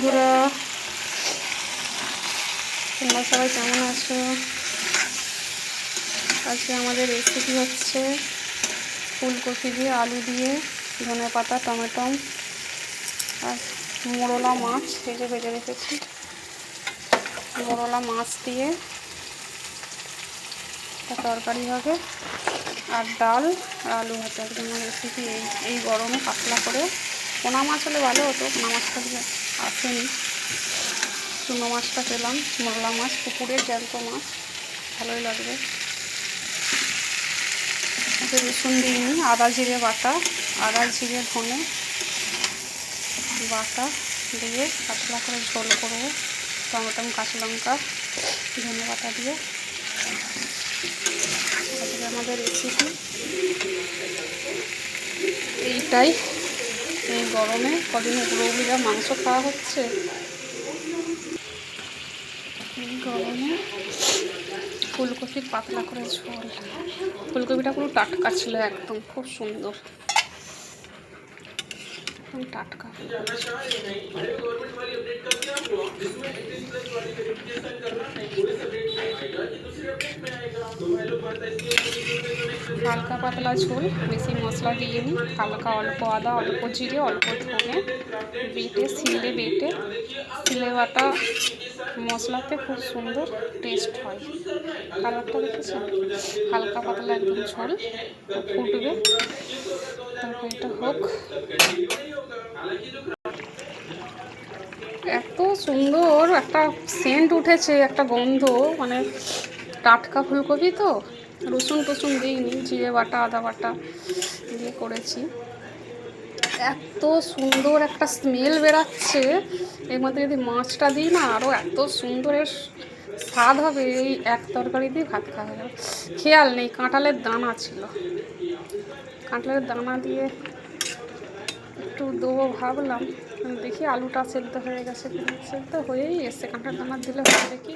বন্ধুরা, তোমরা সবাই কেমন আছো? আজকে আমাদের রেসিপি হচ্ছে ফুলকপি দিয়ে আলু দিয়ে ধনেপাতা টমেটো আর মোরলা মাছ ভেজে ভেজে রেখেছি। মোরলা মাছ দিয়ে তরকারি হবে আর ডাল আর আলু ভাজা। আমার রেসিপি এই গরমে পাতলা করে। পোনা মাছ হলে ভালো হতো, পোনা মাছটা আসেনি, চুনো মাছটা পেলাম। মোরলা মাছ, পুকুরের জ্যান্ত মাছ, ভালোই লাগবে। রসুন দিইনি, আদা জিরে বাটা, আদা জিরে ধনে বাটা দিয়ে পাতলা করে ঝোল করবো। টমেটো কাঁচা লঙ্কা ধনে বাটা দিয়ে আজকে আমাদের রেসিপি এইটাই। এই গরমে কদিন উগড়া মাংস খাওয়া হচ্ছে, এই গরমে ফুলকপির পাতলা করে ঝোল। ফুলকপিটা পুরো টাটকা ছিল, একদম খুব সুন্দর, একদম টাটকা। হালকা পাতলা ঝোল, বেশি মশলা দিইনি। হালকা অল্প আদা, অল্প জিরে, অল্প ধনে বেটে সিলে বাটা মশলাতে খুব সুন্দর টেস্ট হয়। কালারটা দেখেছেন? হালকা পাতলা একদম ঝোল, ফুটবে। তরকারিটা হোক। এত সুন্দর একটা সেন্ট উঠেছে, একটা গন্ধ, মানে টাটকা ফুলকপি তো। রসুন টসুন দিইনি, জিরে বাটা আদা বাটা দিয়ে করেছি। এত সুন্দর একটা স্মেল বেরাচ্ছে। এর মধ্যে যদি মাছটা দিই না, আরও এত সুন্দর এর স্বাদ হবে। এই এক তরকারি দিয়ে ভাত খাওয়া যাবে। খেয়াল নেই কাঁঠালের দানা ছিল, কাঁঠালের দানা দিয়ে একটু দেবো ভাবলাম, দেখি আলুটা সেদ্ধ হয়ে গেছে কিনা। সেদ্ধ হয়েই এসছে, কাঁঠালের দানা দিলে হবে কি।